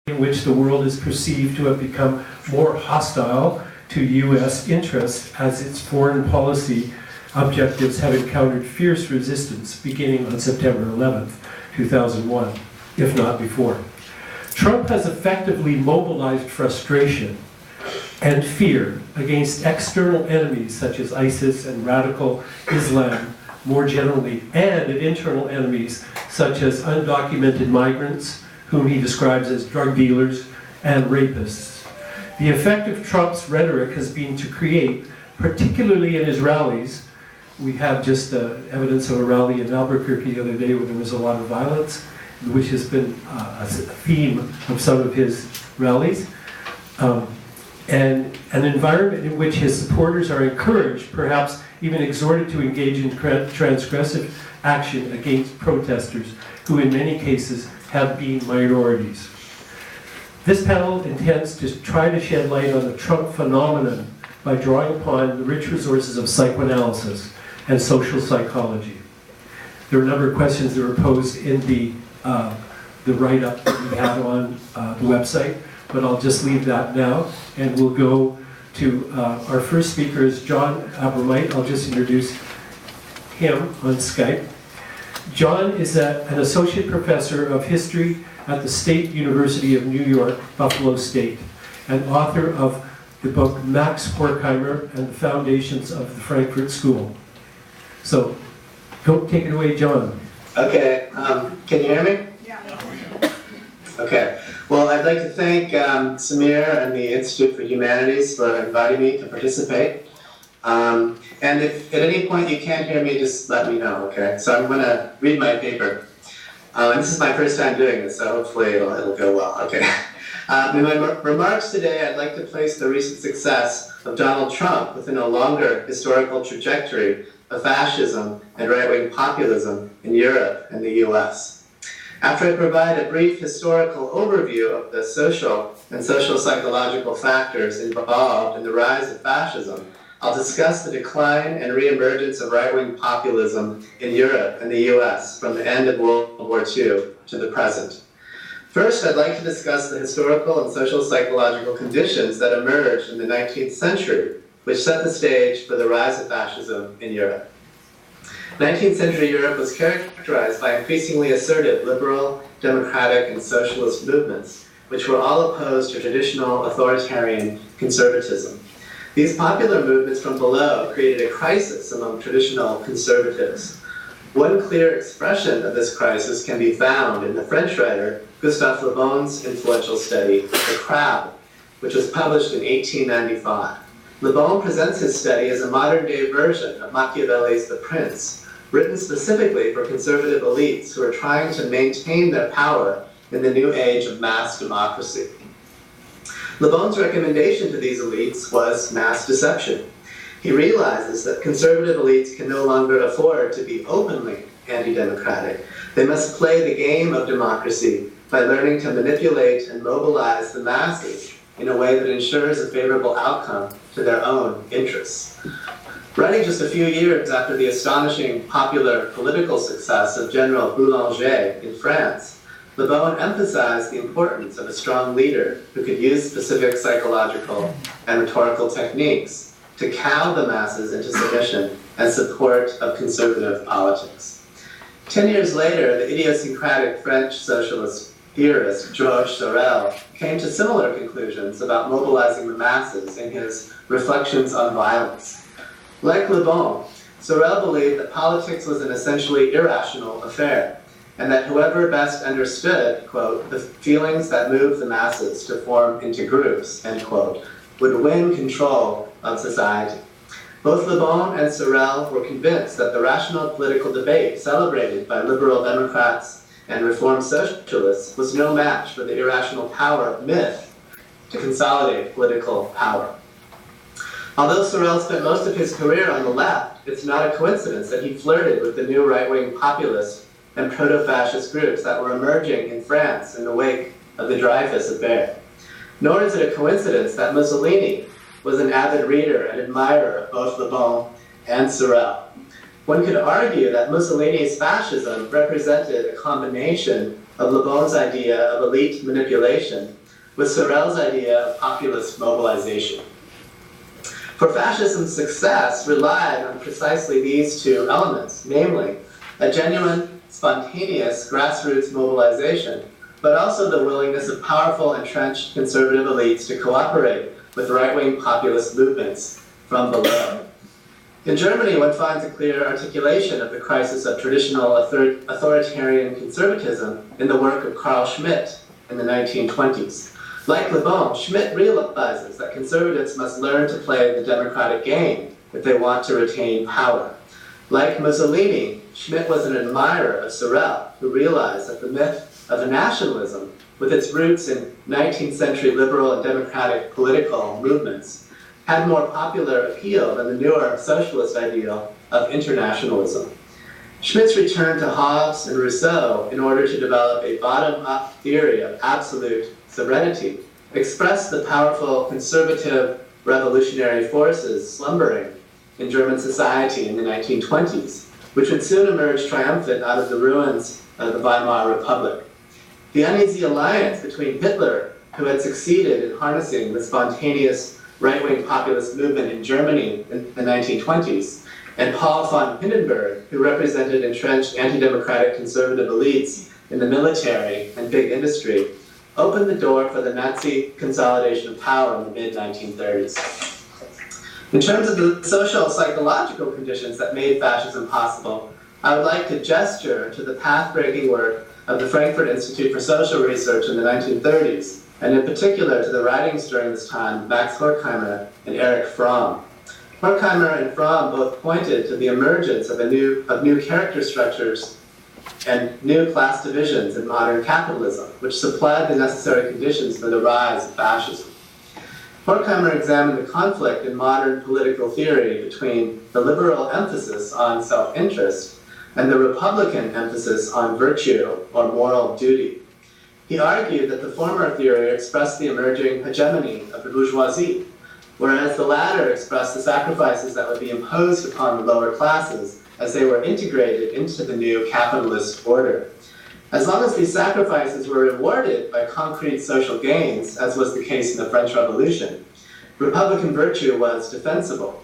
in which the world is perceived to have become more hostile to U.S. interests as its foreign policy objectives have encountered fierce resistance beginning on September 11th, 2001, if not before. Trump has effectively mobilized frustration and fear against external enemies such as ISIS and radical Islam more generally, and internal enemies such as undocumented migrants, whom he describes as drug dealers and rapists. The effect of Trump's rhetoric has been to create, particularly in his rallies, we have just evidence of a rally in Albuquerque the other day where there was a lot of violence, which has been a theme of some of his rallies, and an environment in which his supporters are encouraged, perhaps even exhorted to engage in transgressive action against protesters, who in many cases have been minorities. This panel intends to try to shed light on the Trump phenomenon by drawing upon the rich resources of psychoanalysis and social psychology. There are a number of questions that were posed in the write-up that we have on the website, but I'll just leave that now, and we'll go to our first speaker is John Abromeit. I'll just introduce him on Skype. John is an associate professor of history at the State University of New York, Buffalo State, and author of the book Max Horkheimer and the Foundations of the Frankfurt School. So, go take it away, John. Okay, can you hear me? Yeah. Okay, well, I'd like to thank Samir and the Institute for Humanities for inviting me to participate. And if at any point you can't hear me, just let me know, okay? So I'm going to read my paper. And this is my first time doing this, so hopefully it'll go well, okay? In my remarks today, I'd like to place the recent success of Donald Trump within a longer historical trajectory of fascism and right-wing populism in Europe and the US. After I provide a brief historical overview of the social and social-psychological factors involved in the rise of fascism, I'll discuss the decline and reemergence of right-wing populism in Europe and the US from the end of World War II to the present. First, I'd like to discuss the historical and social psychological conditions that emerged in the 19th century, which set the stage for the rise of fascism in Europe. 19th century Europe was characterized by increasingly assertive liberal, democratic, and socialist movements, which were all opposed to traditional authoritarian conservatism. These popular movements from below created a crisis among traditional conservatives. One clear expression of this crisis can be found in the French writer Gustave Le Bon's influential study, The Crowd, which was published in 1895. Le Bon presents his study as a modern-day version of Machiavelli's The Prince, written specifically for conservative elites who are trying to maintain their power in the new age of mass democracy. Le Bon's recommendation to these elites was mass deception. He realizes that conservative elites can no longer afford to be openly anti-democratic. They must play the game of democracy by learning to manipulate and mobilize the masses in a way that ensures a favorable outcome to their own interests. Writing just a few years after the astonishing popular political success of General Boulanger in France, Le Bon emphasized the importance of a strong leader who could use specific psychological and rhetorical techniques to cow the masses into submission and support of conservative politics. 10 years later, the idiosyncratic French socialist theorist Georges Sorel came to similar conclusions about mobilizing the masses in his Reflections on Violence. Like Le Bon, Sorel believed that politics was an essentially irrational affair, and that whoever best understood, quote, the feelings that move the masses to form into groups, end quote, would win control of society. Both Le Bon and Sorel were convinced that the rational political debate celebrated by liberal Democrats and reform socialists was no match for the irrational power of myth to consolidate political power. Although Sorel spent most of his career on the left, it's not a coincidence that he flirted with the new right-wing populist and proto-fascist groups that were emerging in France in the wake of the Dreyfus affair. Nor is it a coincidence that Mussolini was an avid reader and admirer of both Le Bon and Sorel. One could argue that Mussolini's fascism represented a combination of Le Bon's idea of elite manipulation with Sorel's idea of populist mobilization. For fascism's success relied on precisely these two elements, namely a genuine, spontaneous grassroots mobilization, but also the willingness of powerful, entrenched conservative elites to cooperate with right-wing populist movements from below. In Germany, one finds a clear articulation of the crisis of traditional authoritarian conservatism in the work of Carl Schmitt in the 1920s. Like Le Bon, Schmitt realizes that conservatives must learn to play the democratic game if they want to retain power. Like Mussolini, Schmitt was an admirer of Sorel, who realized that the myth of nationalism, with its roots in 19th century liberal and democratic political movements, had more popular appeal than the newer socialist ideal of internationalism. Schmitt's return to Hobbes and Rousseau in order to develop a bottom-up theory of absolute sovereignty expressed the powerful conservative revolutionary forces slumbering in German society in the 1920s, which would soon emerge triumphant out of the ruins of the Weimar Republic. The uneasy alliance between Hitler, who had succeeded in harnessing the spontaneous right-wing populist movement in Germany in the 1920s, and Paul von Hindenburg, who represented entrenched anti-democratic conservative elites in the military and big industry, opened the door for the Nazi consolidation of power in the mid-1930s. In terms of the social psychological conditions that made fascism possible, I would like to gesture to the path-breaking work of the Frankfurt Institute for Social Research in the 1930s, and in particular to the writings during this time of Max Horkheimer and Erich Fromm. Horkheimer and Fromm both pointed to the emergence of new character structures and new class divisions in modern capitalism, which supplied the necessary conditions for the rise of fascism. Horkheimer examined the conflict in modern political theory between the liberal emphasis on self-interest and the Republican emphasis on virtue or moral duty. He argued that the former theory expressed the emerging hegemony of the bourgeoisie, whereas the latter expressed the sacrifices that would be imposed upon the lower classes as they were integrated into the new capitalist order. As long as these sacrifices were rewarded by concrete social gains, as was the case in the French Revolution, Republican virtue was defensible.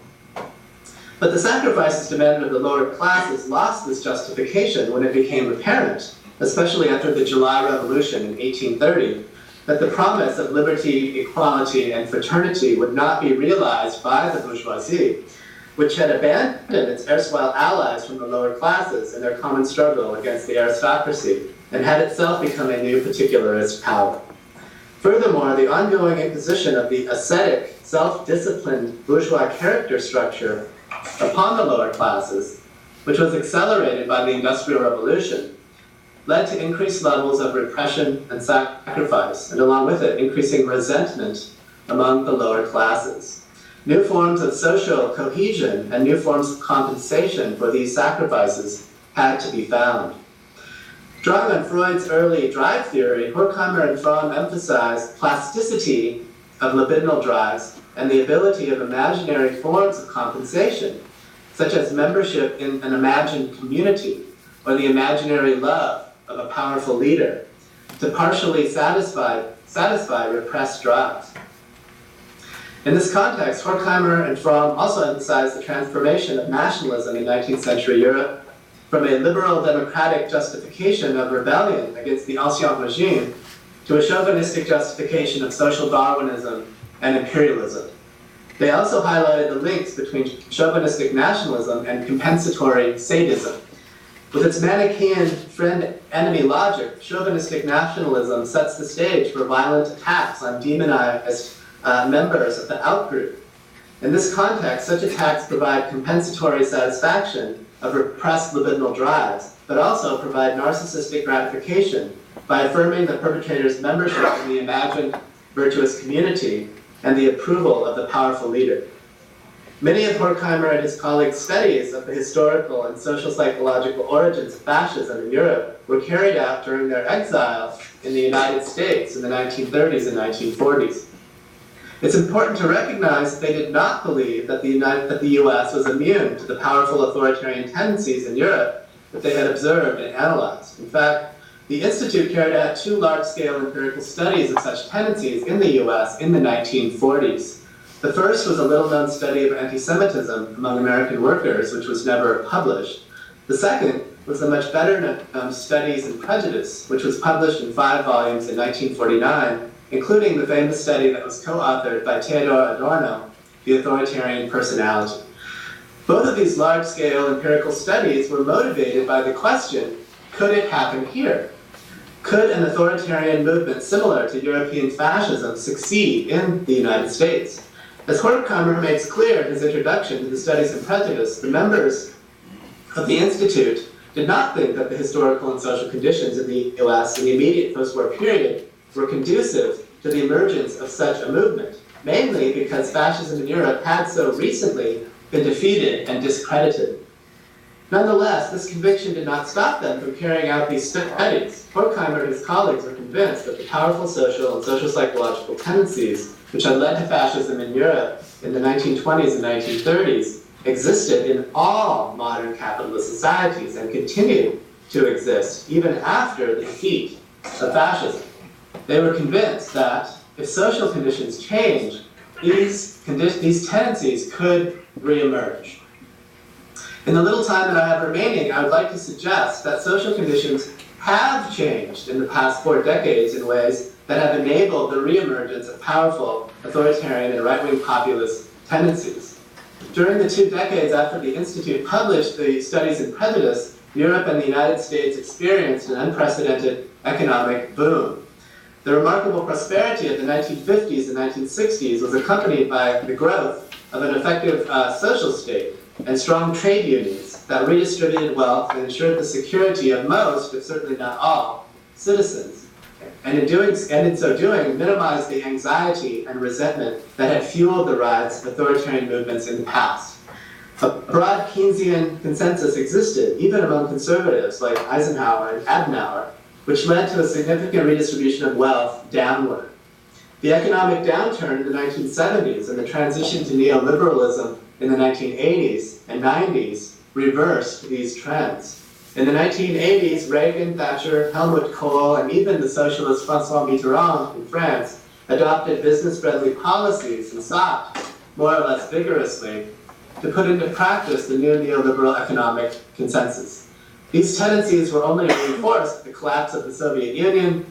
But the sacrifices demanded of the lower classes lost this justification when it became apparent, especially after the July Revolution in 1830, that the promise of liberty, equality, and fraternity would not be realized by the bourgeoisie, which had abandoned its erstwhile allies from the lower classes in their common struggle against the aristocracy, and had itself become a new particularist power. Furthermore, the ongoing imposition of the ascetic, self-disciplined bourgeois character structure upon the lower classes, which was accelerated by the Industrial Revolution, led to increased levels of repression and sacrifice, and along with it, increasing resentment among the lower classes. New forms of social cohesion and new forms of compensation for these sacrifices had to be found. Drawing on Freud's early drive theory, Horkheimer and Fromm emphasized plasticity of libidinal drives and the ability of imaginary forms of compensation, such as membership in an imagined community or the imaginary love of a powerful leader, to partially satisfy repressed drives. In this context, Horkheimer and Fromm also emphasized the transformation of nationalism in 19th century Europe from a liberal democratic justification of rebellion against the ancien regime to a chauvinistic justification of social Darwinism and imperialism. They also highlighted the links between chauvinistic nationalism and compensatory sadism. With its Manichaean friend-enemy logic, chauvinistic nationalism sets the stage for violent attacks on demonized members of the outgroup. In this context, such attacks provide compensatory satisfaction of repressed libidinal drives, but also provide narcissistic gratification by affirming the perpetrator's membership in the imagined virtuous community and the approval of the powerful leader. Many of Horkheimer and his colleagues' studies of the historical and social psychological origins of fascism in Europe were carried out during their exile in the United States in the 1930s and 1940s. It's important to recognize that they did not believe that the US was immune to the powerful authoritarian tendencies in Europe that they had observed and analyzed. In fact, The Institute carried out 2 large-scale empirical studies of such tendencies in the US in the 1940s. The first was a little-known study of anti-Semitism among American workers, which was never published. The second was the much better-known Studies in Prejudice, which was published in 5 volumes in 1949, including the famous study that was co-authored by Theodor Adorno, The Authoritarian Personality. Both of these large-scale empirical studies were motivated by the question, could it happen here? Could an authoritarian movement similar to European fascism succeed in the United States? As Horkheimer makes clear in his introduction to the Studies in Prejudice, the members of the Institute did not think that the historical and social conditions in the US in the immediate post-war period were conducive to the emergence of such a movement, mainly because fascism in Europe had so recently been defeated and discredited. Nonetheless, this conviction did not stop them from carrying out these studies. Horkheimer and his colleagues were convinced that the powerful social and social-psychological tendencies which had led to fascism in Europe in the 1920s and 1930s existed in all modern capitalist societies and continue to exist even after the defeat of fascism. They were convinced that if social conditions change, these tendencies could reemerge. In the little time that I have remaining, I would like to suggest that social conditions have changed in the past 4 decades in ways that have enabled the reemergence of powerful authoritarian and right-wing populist tendencies. During the 2 decades after the Institute published the Studies in Prejudice, Europe and the United States experienced an unprecedented economic boom. The remarkable prosperity of the 1950s and 1960s was accompanied by the growth of an effective social state and strong trade unions that redistributed wealth and ensured the security of most, if certainly not all, citizens. And in so doing, minimized the anxiety and resentment that had fueled the rise of authoritarian movements in the past. A broad Keynesian consensus existed, even among conservatives like Eisenhower and Adenauer, which led to a significant redistribution of wealth downward. The economic downturn in the 1970s and the transition to neoliberalism in the 1980s and 90s reversed these trends. In the 1980s, Reagan, Thatcher, Helmut Kohl, and even the socialist Francois Mitterrand in France adopted business-friendly policies and sought, more or less vigorously, to put into practice the new neoliberal economic consensus. These tendencies were only reinforced with the collapse of the Soviet Union,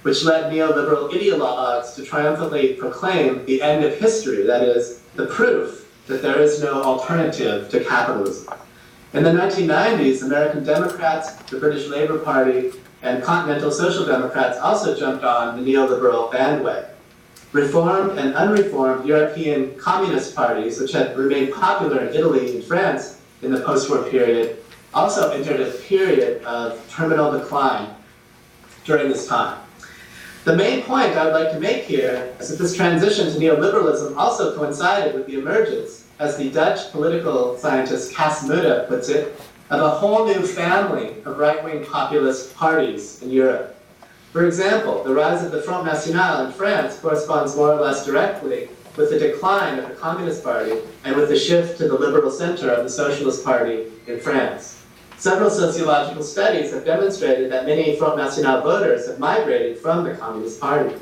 which led neoliberal ideologues to triumphantly proclaim the end of history, that is, the proof that there is no alternative to capitalism. In the 1990s, American Democrats, the British Labour Party, and continental social democrats also jumped on the neoliberal bandwagon. Reformed and unreformed European communist parties, which had remained popular in Italy and France in the post-war period, also entered a period of terminal decline during this time. The main point I would like to make here is that this transition to neoliberalism also coincided with the emergence, as the Dutch political scientist Cas Mudde puts it, of a whole new family of right-wing populist parties in Europe. For example, the rise of the Front National in France corresponds more or less directly with the decline of the Communist Party and with the shift to the liberal center of the Socialist Party in France. Several sociological studies have demonstrated that many Front National voters have migrated from the Communist Party.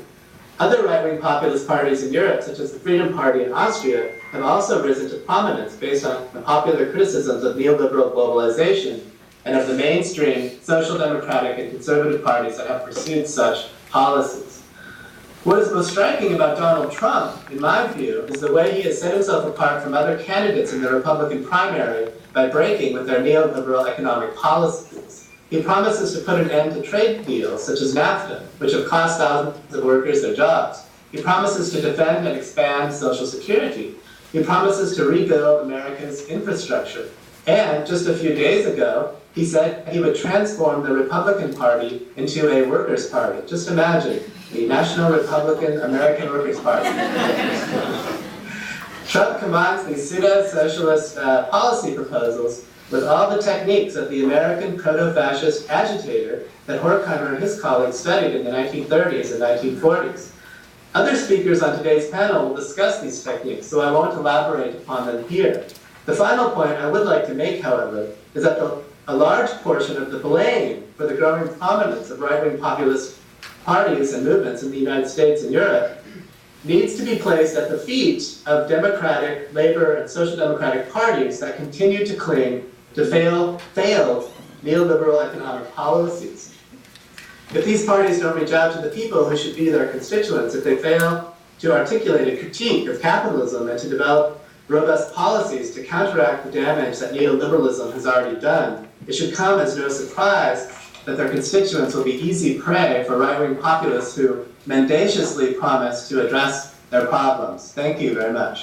Other right-wing populist parties in Europe, such as the Freedom Party in Austria, have also risen to prominence based on the popular criticisms of neoliberal globalization and of the mainstream social democratic and conservative parties that have pursued such policies. What is most striking about Donald Trump, in my view, is the way he has set himself apart from other candidates in the Republican primary by breaking with their neoliberal economic policies. He promises to put an end to trade deals such as NAFTA, which have cost thousands of workers their jobs. He promises to defend and expand Social Security. He promises to rebuild America's infrastructure. And just a few days ago, he said he would transform the Republican Party into a workers' party. Just imagine, the National Republican American Workers' Party. Trump combines these pseudo-socialist policy proposals with all the techniques of the American proto-fascist agitator that Horkheimer and his colleagues studied in the 1930s and 1940s. Other speakers on today's panel will discuss these techniques, so I won't elaborate upon them here. The final point I would like to make, however, is that the a large portion of the blame for the growing prominence of right-wing populist parties and movements in the United States and Europe needs to be placed at the feet of democratic, labor, and social democratic parties that continue to cling to failed neoliberal economic policies. If these parties don't reach out to the people who should be their constituents, if they fail to articulate a critique of capitalism and to develop robust policies to counteract the damage that neoliberalism has already done, it should come as no surprise that their constituents will be easy prey for right-wing populists who mendaciously promise to address their problems. Thank you very much.